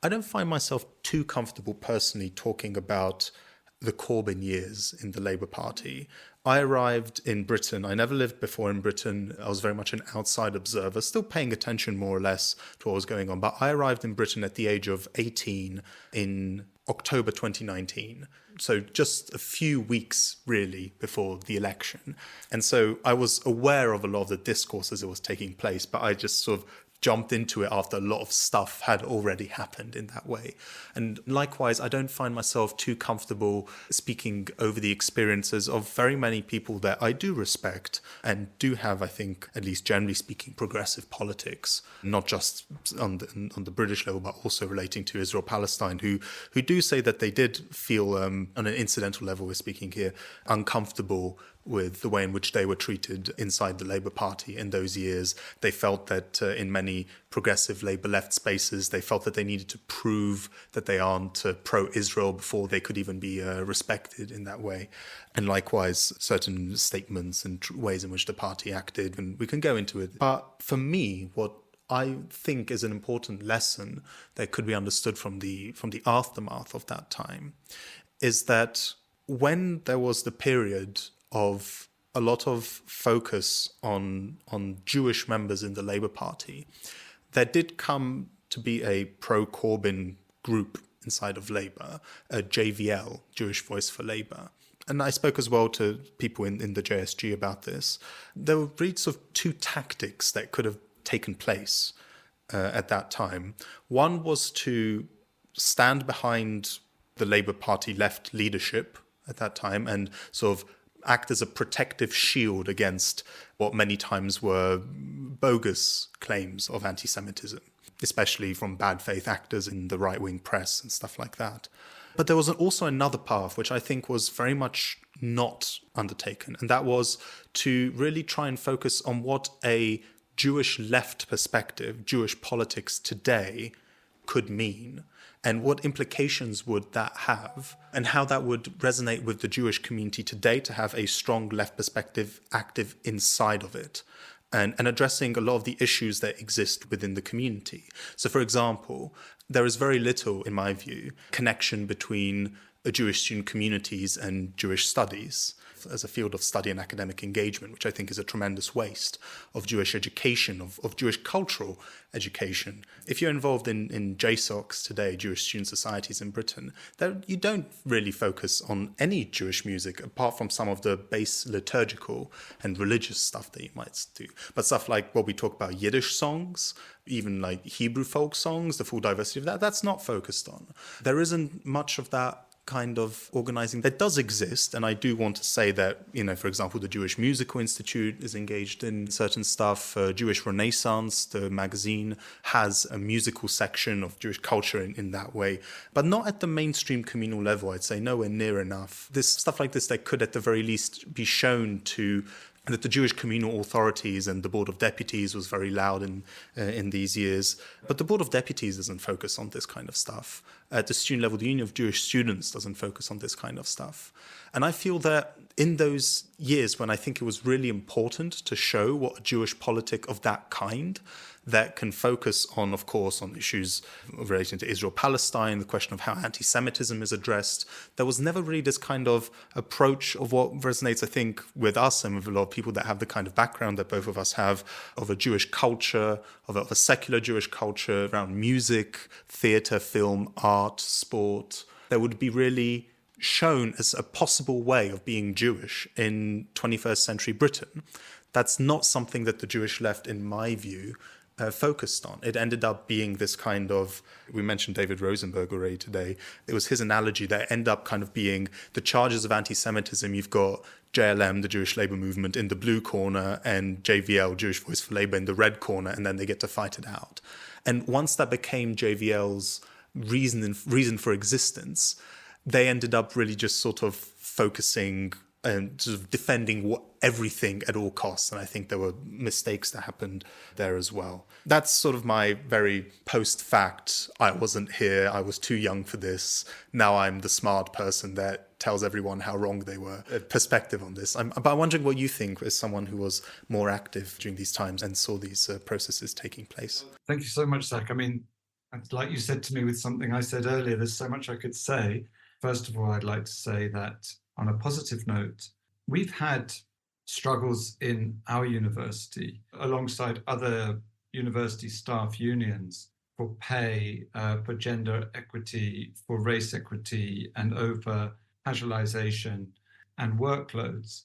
I don't find myself too comfortable personally talking about the Corbyn years in the Labour Party. I arrived in Britain. I never lived before in Britain. I was very much an outside observer, still paying attention more or less to what was going on. But I arrived in Britain at the age of 18 in October 2019. So just a few weeks really before the election. And so I was aware of a lot of the discourse as it was taking place, but I just sort of jumped into it after a lot of stuff had already happened in that way. And likewise, I don't find myself too comfortable speaking over the experiences of very many people that I do respect and do have, I think, at least generally speaking, progressive politics, not just on the British level, but also relating to Israel-Palestine, who do say that they did feel, on an incidental level, we're speaking here, uncomfortable with the way in which they were treated inside the Labour Party in those years. They felt that in many progressive Labour left spaces, they felt that they needed to prove that they aren't pro-Israel before they could even be respected in that way. And likewise, certain statements and ways in which the party acted, and we can go into it. But for me, what I think is an important lesson that could be understood from the aftermath of that time is that when there was the period of a lot of focus on Jewish members in the Labour Party, there did come to be a pro-Corbyn group inside of Labour, a JVL, Jewish Voice for Labour. And I spoke as well to people in the JSG about this. There were really sort of two tactics that could have taken place at that time. One was to stand behind the Labour Party left leadership at that time and sort of act as a protective shield against what many times were bogus claims of anti-Semitism, especially from bad faith actors in the right-wing press and stuff like that. But there was also another path, which I think was very much not undertaken, and that was to really try and focus on what a Jewish left perspective, Jewish politics today, could mean, and what implications would that have, and how that would resonate with the Jewish community today to have a strong left perspective active inside of it, and addressing a lot of the issues that exist within the community. So, for example, there is very little, in my view, connection between Jewish student communities and Jewish studies as a field of study and academic engagement, which I think is a tremendous waste of Jewish education, of Jewish cultural education. If you're involved in JSOCs today, Jewish Student Societies in Britain, you don't really focus on any Jewish music apart from some of the base liturgical and religious stuff that you might do. But stuff like what we talk about, Yiddish songs, even like Hebrew folk songs, the full diversity of that, that's not focused on. There isn't much of that kind of organizing that does exist. And I do want to say that, for example, the Jewish Musical Institute is engaged in certain stuff. Jewish Renaissance, the magazine, has a musical section of Jewish culture in that way, but not at the mainstream communal level. I'd say nowhere near enough. This stuff like this that could at the very least be shown to that the Jewish communal authorities and the Board of Deputies was very loud in these years. But the Board of Deputies doesn't focus on this kind of stuff. At the student level, the Union of Jewish Students doesn't focus on this kind of stuff. And I feel that in those years when I think it was really important to show what a Jewish politic of that kind that can focus on, of course, on issues relating to Israel-Palestine, the question of how anti-Semitism is addressed. There was never really this kind of approach of what resonates, I think, with us and with a lot of people that have the kind of background that both of us have, of a Jewish culture, of a secular Jewish culture around music, theatre, film, art, sport, that would be really shown as a possible way of being Jewish in 21st century Britain. That's not something that the Jewish left, in my view, focused on. It ended up being this kind of, we mentioned David Rosenberg already today, it was his analogy that ended up kind of being the charges of anti-Semitism. You've got JLM, the Jewish Labour Movement, in the blue corner, and JVL, Jewish Voice for Labour, in the red corner, and then they get to fight it out. And once that became JVL's reason for existence, they ended up really just sort of focusing and sort of defending everything at all costs. And I think there were mistakes that happened there as well. That's sort of my very post-fact, I wasn't here, I was too young for this, now I'm the smart person that tells everyone how wrong they were, perspective on this. But I'm wondering what you think as someone who was more active during these times and saw these processes taking place. Thank you so much, Zach. I mean, And like you said to me with something I said earlier, there's so much I could say. First of all, I'd like to say that on a positive note, we've had struggles in our university alongside other university staff unions for pay, for gender equity, for race equity, and over casualization and workloads.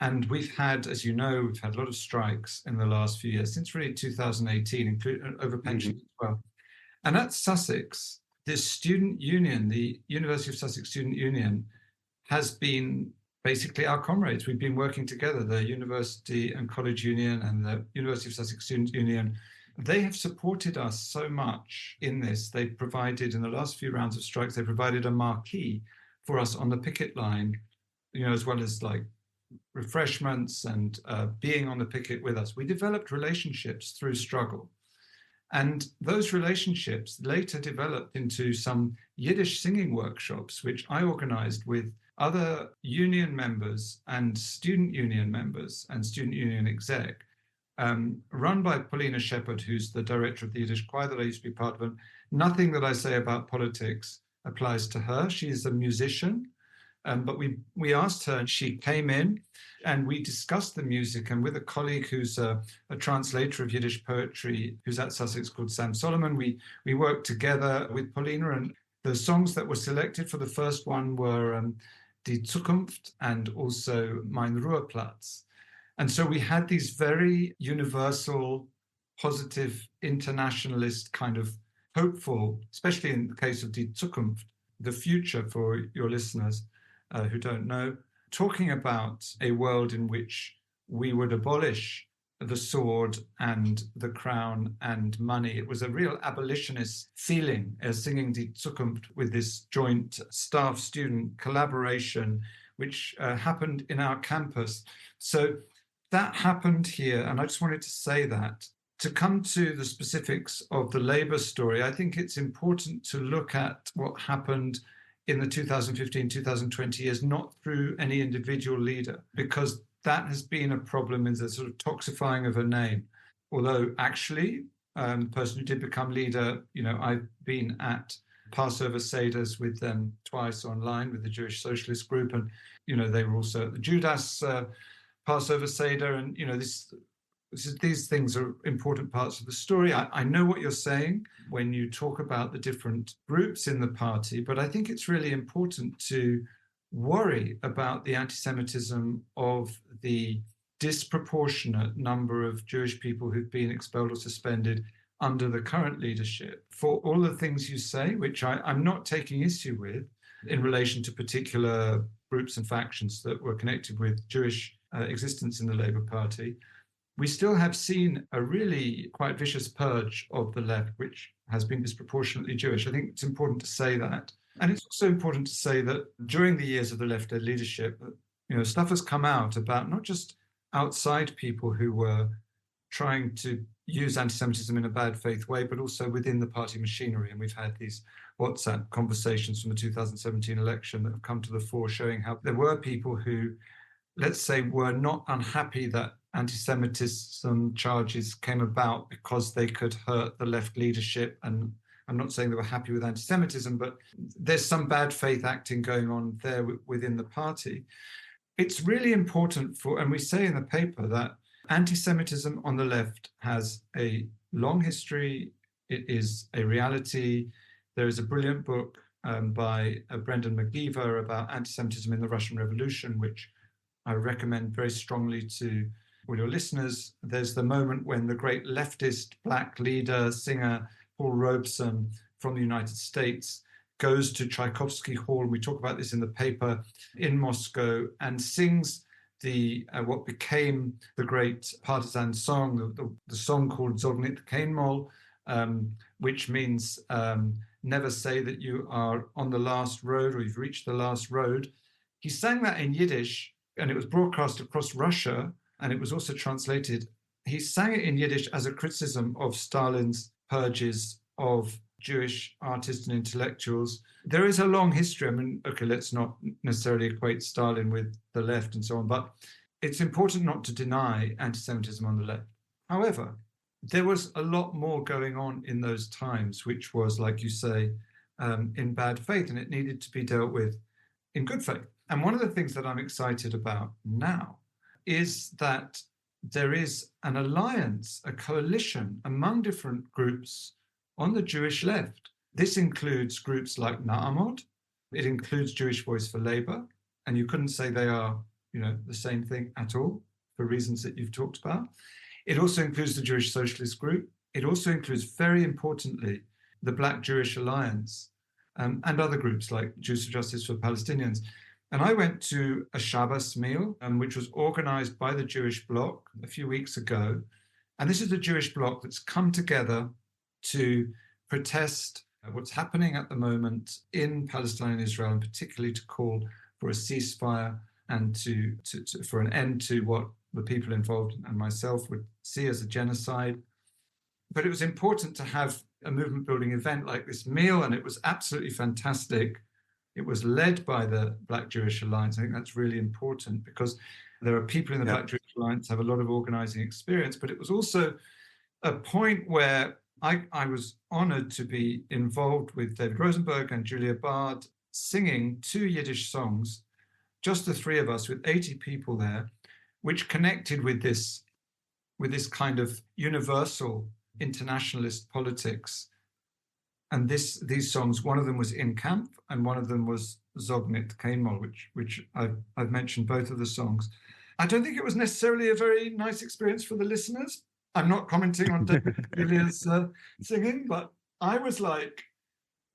And we've had, as you know, we've had a lot of strikes in the last few years, since really 2018, including over pensions as well. And at Sussex, the student union, the University of Sussex Student Union, has been basically our comrades. We've been working together, the University and College Union and the University of Sussex Student Union. They have supported us so much in this. They provided, in the last few rounds of strikes, they provided a marquee for us on the picket line, as well as like refreshments and being on the picket with us. We developed relationships through struggle. And those relationships later developed into some Yiddish singing workshops, which I organized with other union members and student union members and student union exec, run by Paulina Shepherd, who's the director of the Yiddish choir that I used to be part of. And nothing that I say about politics applies to her. She is a musician. But we asked her, and she came in, and we discussed the music. And with a colleague who's a translator of Yiddish poetry, who's at Sussex, called Sam Solomon, we worked together with Paulina. And the songs that were selected for the first one were Die Zukunft and also Mein Ruheplatz. And so we had these very universal, positive, internationalist kind of hopeful, especially in the case of Die Zukunft, the future for your listeners who don't know, talking about a world in which we would abolish the sword and the crown and money. It was a real abolitionist feeling, singing Die Zukunft with this joint staff-student collaboration, which happened in our campus. So that happened here, and I just wanted to say that. To come to the specifics of the Labour story, I think it's important to look at what happened in the 2015-2020 years, not through any individual leader, because that has been a problem in the sort of toxifying of a name. Although actually, the person who did become leader, I've been at Passover Seders with them twice online with the Jewish Socialist Group, and they were also at the Judas Passover Seder, and these things are important parts of the story. I know what you're saying when you talk about the different groups in the party, but I think it's really important to worry about the anti-Semitism of the disproportionate number of Jewish people who've been expelled or suspended under the current leadership for all the things you say, which I'm not taking issue with in relation to particular groups and factions that were connected with Jewish existence in the Labour Party. We still have seen a really quite vicious purge of the left, which has been disproportionately Jewish. I think it's important to say that. And it's also important to say that during the years of the left-led leadership, stuff has come out about not just outside people who were trying to use anti-Semitism in a bad faith way, but also within the party machinery. And we've had these WhatsApp conversations from the 2017 election that have come to the fore, showing how there were people who, let's say, were not unhappy that anti-Semitism charges came about because they could hurt the left leadership. And I'm not saying they were happy with anti-Semitism, but there's some bad faith acting going on there within the party. It's really important and we say in the paper that anti-Semitism on the left has a long history. It is a reality. There is a brilliant book by Brendan McGeever about anti-Semitism in the Russian Revolution, which I recommend very strongly to all your listeners. There's the moment when the great leftist black leader, singer Paul Robeson from the United States goes to Tchaikovsky Hall, and we talk about this in the paper, in Moscow, and sings what became the great partisan song, the song called Zognit Kainmol, which means never say that you are on the last road or you've reached the last road. He sang that in Yiddish, and it was broadcast across Russia, and it was also translated. He sang it in Yiddish as a criticism of Stalin's purges of Jewish artists and intellectuals. There is a long history. I mean, okay, let's not necessarily equate Stalin with the left and so on, but it's important not to deny anti-Semitism on the left. However, there was a lot more going on in those times, which was, like you say, in bad faith, and it needed to be dealt with in good faith. And one of the things that I'm excited about now is that there is an alliance, a coalition among different groups on the Jewish left. This includes groups like Na'amod. It includes Jewish Voice for Labour. And you couldn't say they are, the same thing at all for reasons that you've talked about. It also includes the Jewish Socialist Group. It also includes, very importantly, the Black Jewish Alliance and other groups like Jews for Justice for Palestinians. And I went to a Shabbos meal, which was organized by the Jewish Bloc a few weeks ago. And this is a Jewish Bloc that's come together to protest what's happening at the moment in Palestine and Israel, and particularly to call for a ceasefire and for an end to what the people involved and myself would see as a genocide. But it was important to have a movement building event like this meal, and it was absolutely fantastic. It was led by the Black Jewish Alliance. I think that's really important because there are people in the Black Jewish Alliance who have a lot of organizing experience, but it was also a point where I was honored to be involved with David Rosenberg and Julia Bard singing 2 Yiddish songs, just the 3 of us with 80 people there, which connected with this kind of universal internationalist politics. And these songs, one of them was In Camp and one of them was Zog nit Keinmal, which I've mentioned both of the songs. I don't think it was necessarily a very nice experience for the listeners. I'm not commenting on David and Julia's singing, but I was like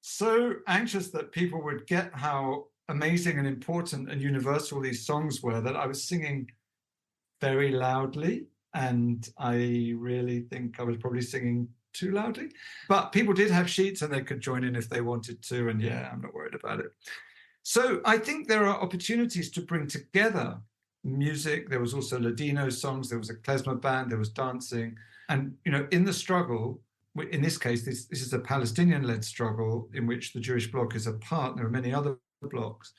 so anxious that people would get how amazing and important and universal these songs were that I was singing very loudly. And I really think I was probably singing too loudly. But people did have sheets and they could join in if they wanted to. And yeah, I'm not worried about it. So I think there are opportunities to bring together music. There was also Ladino songs. There was a klezmer band. There was dancing. And, in the struggle, in this case, this is a Palestinian-led struggle in which the Jewish Bloc is a part. There are many other blocs.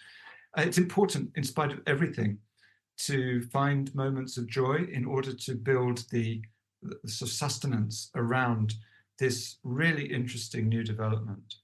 It's important, in spite of everything, to find moments of joy in order to build the sort of sustenance around this really interesting new development.